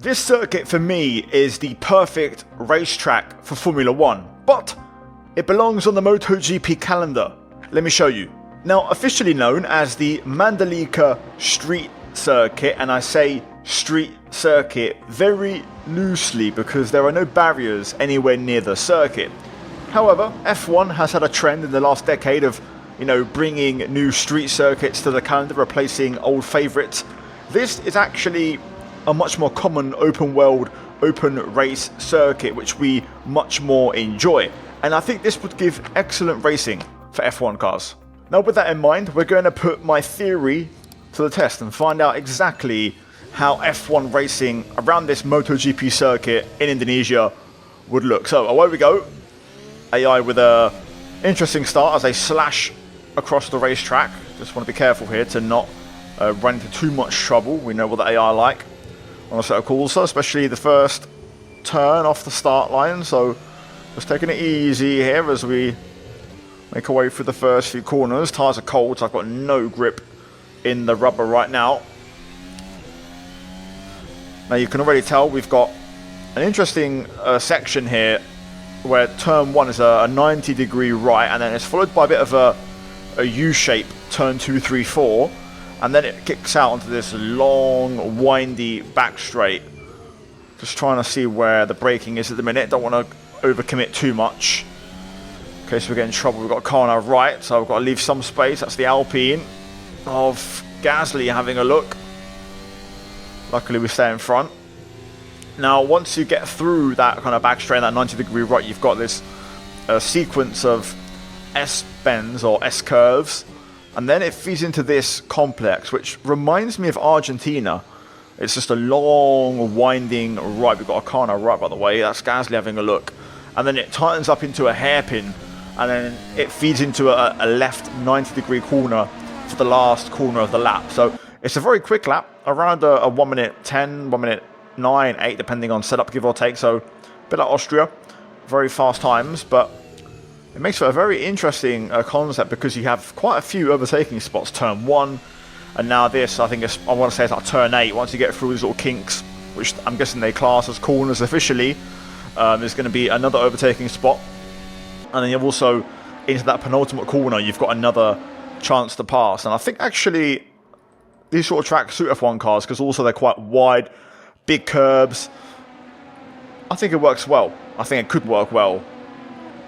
This circuit for me is the perfect racetrack for Formula 1, but it belongs on the MotoGP calendar. Let me show you. Now, officially known as the Mandalika Street Circuit, and I say street circuit very loosely because there are no barriers anywhere near the circuit. However, F1 has had a trend in the last decade of, bringing new street circuits to the calendar, replacing old favourites. This is actually a much more common open world, open race circuit, which we much more enjoy. And I think this would give excellent racing for F1 cars. Now, with that in mind, we're going to put my theory to the test and find out exactly how F1 racing around this MotoGP circuit in Indonesia would look. So away we go. AI with a interesting start as they slash across the racetrack. Just want to be careful here to not run into too much trouble. We know what the AI like on a set of calls, especially the first turn off the start line. So just taking it easy here as we make our way through the first few corners. Tyres are cold, so I've got no grip in the rubber right now. Now you can already tell we've got an interesting section here where turn 1 is a 90-degree right, and then it's followed by a bit of a U-shape, turn 2, 3, 4. And then it kicks out onto this long, windy back straight. Just trying to see where the braking is at the minute. Don't want to overcommit too much in case we get in trouble. We've got a car on our right, so I've got to leave some space. That's the Alpine of Gasly having a look. Luckily, we stay in front. Now, once you get through that kind of back straight, that 90-degree right, you've got this sequence of S-bends or S-curves. And then it feeds into this complex, which reminds me of Argentina. It's just a long, winding right. We've got a car on our right, by the way. That's Gasly having a look. And then it tightens up into a hairpin. And then it feeds into a left 90-degree corner for the last corner of the lap. So it's a very quick lap, around a 1 minute 10, 1 minute 9, 8, depending on setup, give or take. So a bit like Austria. Very fast times, but it makes for a very interesting concept because you have quite a few overtaking spots. Turn 1, and now this, I want to say it's like turn 8. Once you get through these little kinks, which I'm guessing they class as corners officially, there's going to be another overtaking spot. And then you've also, into that penultimate corner, you've got another chance to pass. And I think actually these sort of tracks suit F1 cars because also they're quite wide, big curbs. I think it works well. I think it could work well.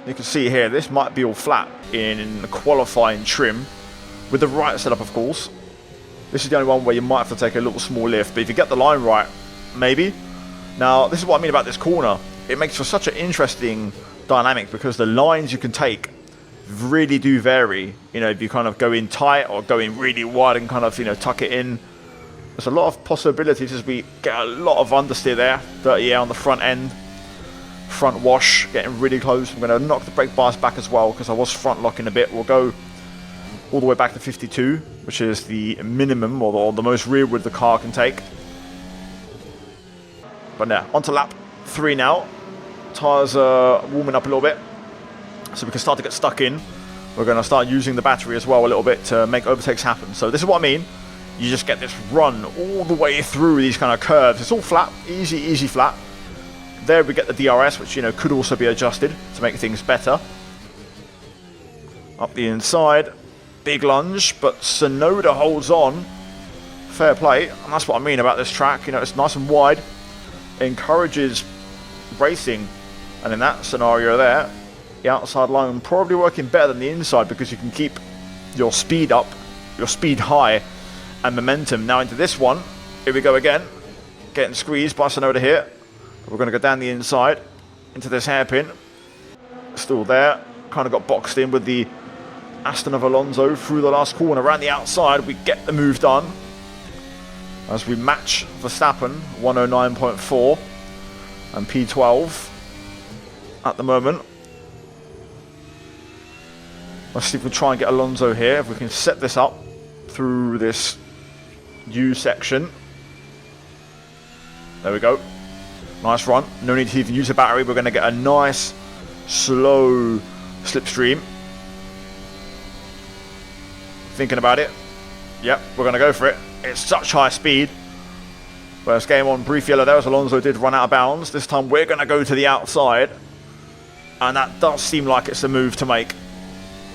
You can see here, this might be all flat in qualifying trim with the right setup, of course. This is the only one where you might have to take a little small lift, but if you get the line right, maybe. Now, this is what I mean about this corner. It makes for such an interesting dynamic because the lines you can take really do vary. If you kind of go in tight or go in really wide and kind of, tuck it in. There's a lot of possibilities as we get a lot of understeer there. Dirty air on the front end. Front wash, getting really close. I'm going to knock the brake bias back as well because I was front locking a bit. We'll go all the way back to 52, which is the minimum or the most rearward the car can take. But now, onto lap 3 now. Tyres are warming up a little bit, so we can start to get stuck in. We're going to start using the battery as well a little bit to make overtakes happen. So this is what I mean. You just get this run all the way through these kind of curves. It's all flat, easy flat. There we get the DRS, which, could also be adjusted to make things better. Up the inside. Big lunge, but Tsunoda holds on. Fair play. And that's what I mean about this track. It's nice and wide. It encourages racing. And in that scenario there, the outside line probably working better than the inside because you can keep your speed up, your speed high, and momentum. Now into this one. Here we go again. Getting squeezed by Tsunoda here. We're going to go down the inside into this hairpin. Still there. Kind of got boxed in with the Aston of Alonso through the last corner. Around the outside, we get the move done. As we match Verstappen, 109.4 and P12 at the moment. Let's see if we try and get Alonso here. If we can set this up through this U section. There we go. Nice run. No need to even use a battery. We're going to get a nice, slow slipstream. Thinking about it. Yep, we're going to go for it. It's such high speed. First game on, brief yellow there as Alonso did run out of bounds. This time we're going to go to the outside. And that does seem like it's a move to make.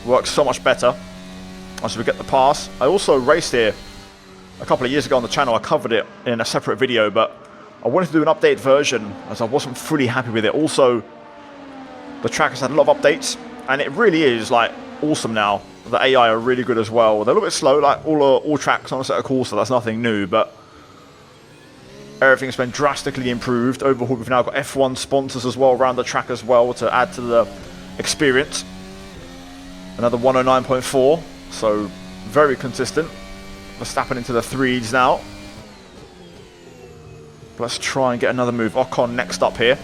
Works so much better as we get the pass. I also raced here a couple of years ago on the channel. I covered it in a separate video, but I wanted to do an updated version as I wasn't fully happy with it. Also, the track has had a lot of updates, and it really is like awesome now. The AI are really good as well. They're a little bit slow, like all tracks on a set of course, so that's nothing new, but everything's been drastically improved. Overhauled, we've now got F1 sponsors as well around the track as well to add to the experience. Another 109.4, so very consistent. Verstappen into the threes now. Let's try and get another move. Ocon next up here.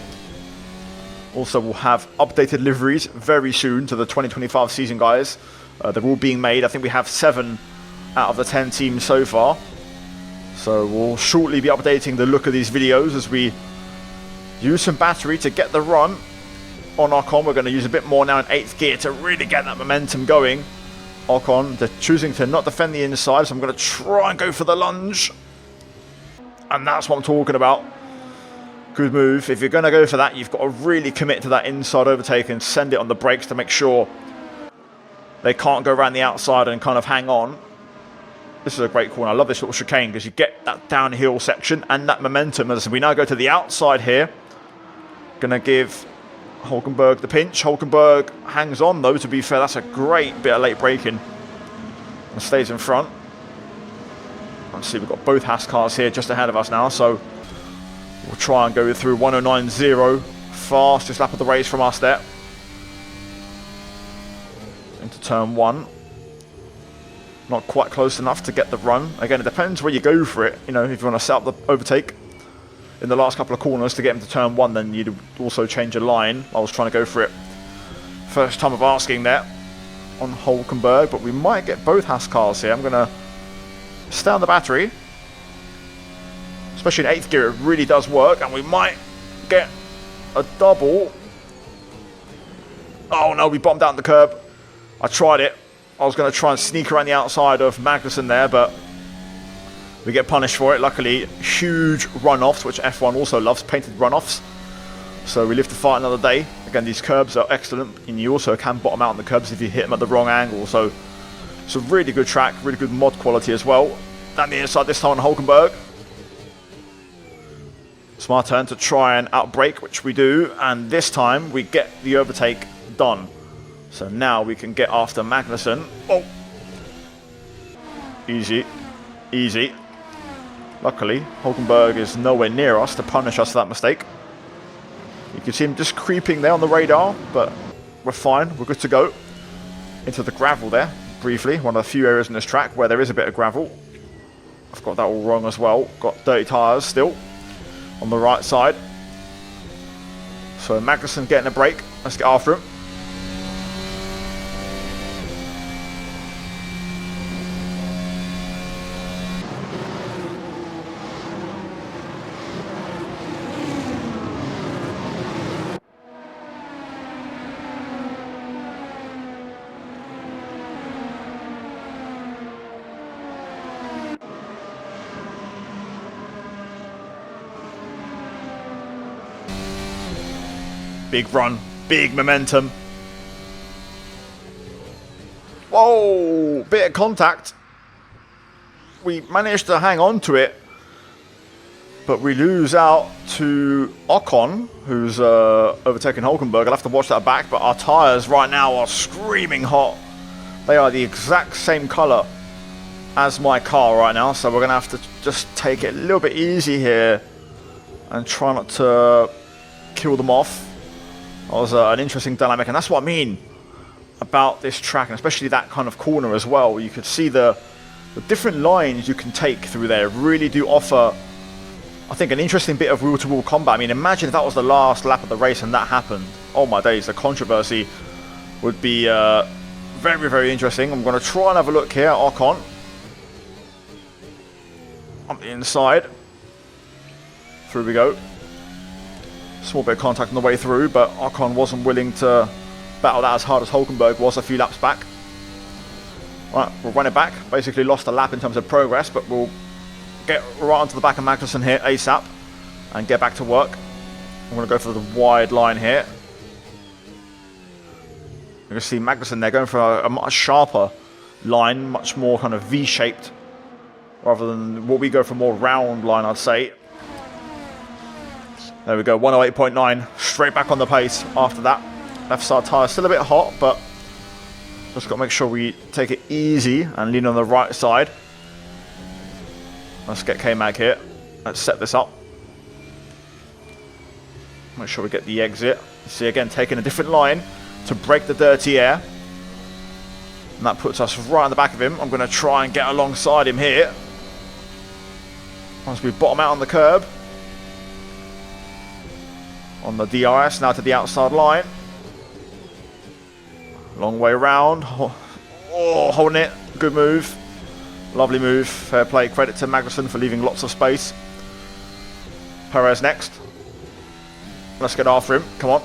Also, we'll have updated liveries very soon to the 2025 season, guys. They're all being made. I think we have 7 out of the 10 teams so far. So we'll shortly be updating the look of these videos as we use some battery to get the run on Ocon. We're going to use a bit more now in 8th gear to really get that momentum going. Ocon, they're choosing to not defend the inside, so I'm going to try and go for the lunge. And that's what I'm talking about. Good move. If you're going to go for that, you've got to really commit to that inside overtake and send it on the brakes to make sure they can't go around the outside and kind of hang on. This is a great corner. I love this little chicane because you get that downhill section and that momentum. As we now go to the outside here. Going to give Hulkenberg the pinch. Hulkenberg hangs on though, to be fair. That's a great bit of late braking. And stays in front. Let's see, we've got both Haas cars here just ahead of us now. So we'll try and go through 109.0. Fastest lap of the race from us there. Into turn 1. Not quite close enough to get the run. Again, it depends where you go for it. You know, if you want to set up the overtake in the last couple of corners to get into turn 1, then you'd also change a line. I was trying to go for it first time of asking there on Hulkenberg, but we might get both Haas cars here. I'm going to stay on the battery. Especially in 8th gear, it really does work, and we might get a double. Oh no, we bombed out on the curb. I tried it. I was going to try and sneak around the outside of Magnussen there, but we get punished for it. Luckily, huge runoffs, which F1 also loves, painted runoffs. So we live to fight another day. Again, these curbs are excellent, and you also can bottom out on the curbs if you hit them at the wrong angle. So it's a really good track, really good mod quality as well. Down the inside this time on Hulkenberg. It's my turn to try and outbrake, which we do, and this time we get the overtake done. So now we can get after Magnussen. Oh! Easy. Easy. Luckily, Hulkenberg is nowhere near us to punish us for that mistake. You can see him just creeping there on the radar, but we're fine. We're good to go. Into the gravel there, briefly. One of the few areas in this track where there is a bit of gravel. I've got that all wrong as well. Got dirty tyres still on the right side. So Magnussen getting a break. Let's get after him. Big run, big momentum. Whoa, bit of contact. We managed to hang on to it, but we lose out to Ocon, who's overtaken Hulkenberg. I'll have to watch that back, but our tyres right now are screaming hot. They are the exact same colour as my car right now, so we're going to have to just take it a little bit easy here and try not to kill them off. That was an interesting dynamic, and that's what I mean about this track, and especially that kind of corner as well. You could see the different lines you can take through there really do offer, I think, an interesting bit of wheel-to-wheel combat. I mean, imagine if that was the last lap of the race and that happened. Oh my days, the controversy would be very, very interesting. I'm going to try and have a look here at Ocon. On the inside. Through we go. Small bit of contact on the way through, but Ocon wasn't willing to battle that as hard as Hulkenberg was a few laps back. Right, we'll run it back. Basically lost a lap in terms of progress, but we'll get right onto the back of Magnussen here ASAP and get back to work. I'm going to go for the wide line here. You can see Magnussen there going for a much sharper line, much more kind of V-shaped, rather than what we go for more round line, I'd say. There we go, 108.9, straight back on the pace after that. Left side tyre still a bit hot, but just got to make sure we take it easy and lean on the right side. Let's get K-Mag here. Let's set this up. Make sure we get the exit. See, again, taking a different line to break the dirty air. And that puts us right on the back of him. I'm going to try and get alongside him here. Once we bottom out on the curb. On the DRS, now to the outside line. Long way around. Oh, holding it. Good move. Lovely move. Fair play. Credit to Magnussen for leaving lots of space. Perez next. Let's get after him. Come on.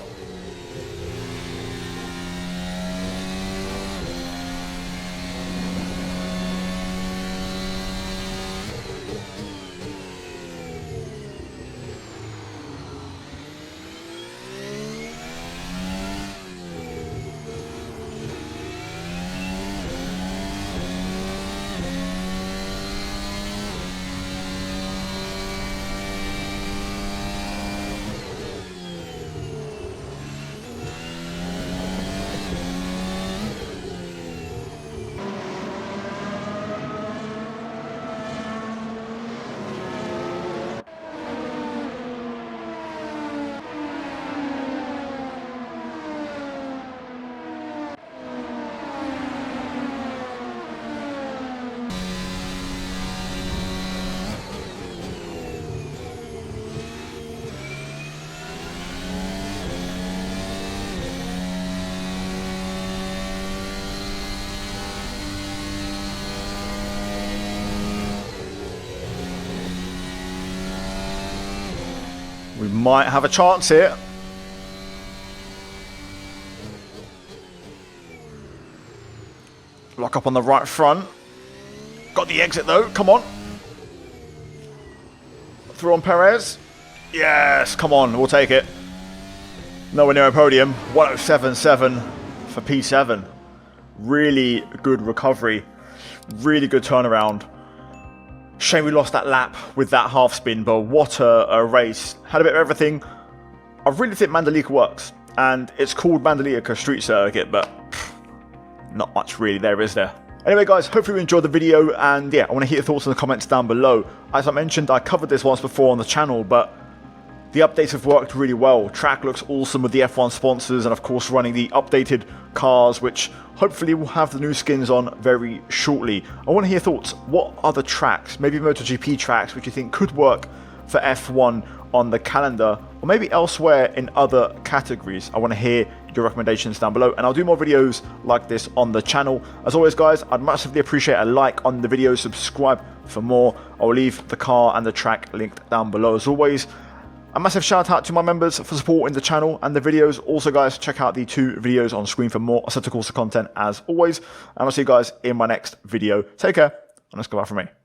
We might have a chance here. Lock up on the right front. Got the exit though, come on. Through on Perez. Yes, come on, we'll take it. Nowhere near a podium. 107.7 for P7. Really good recovery. Really good turnaround. Shame we lost that lap with that half spin, but what a race. Had a bit of everything. I really think Mandalika works. And it's called Mandalika Street Circuit, but not much really there, is there? Anyway guys, hopefully you enjoyed the video, and yeah, I want to hear your thoughts in the comments down below. As I mentioned, I covered this once before on the channel, but the updates have worked really well. Track looks awesome with the F1 sponsors, and of course running the updated cars, which hopefully will have the new skins on very shortly. I want to hear your thoughts. What other tracks, maybe MotoGP tracks, which you think could work for F1 on the calendar, or maybe elsewhere in other categories? I want to hear your recommendations down below, and I'll do more videos like this on the channel. As always guys, I'd massively appreciate a like on the video, subscribe for more. I'll leave the car and the track linked down below. As always, a massive shout out to my members for supporting the channel and the videos. Also guys, check out the 2 videos on screen for more Assetto Corsa content as always, and I'll see you guys in my next video. Take care, and let's go back from me.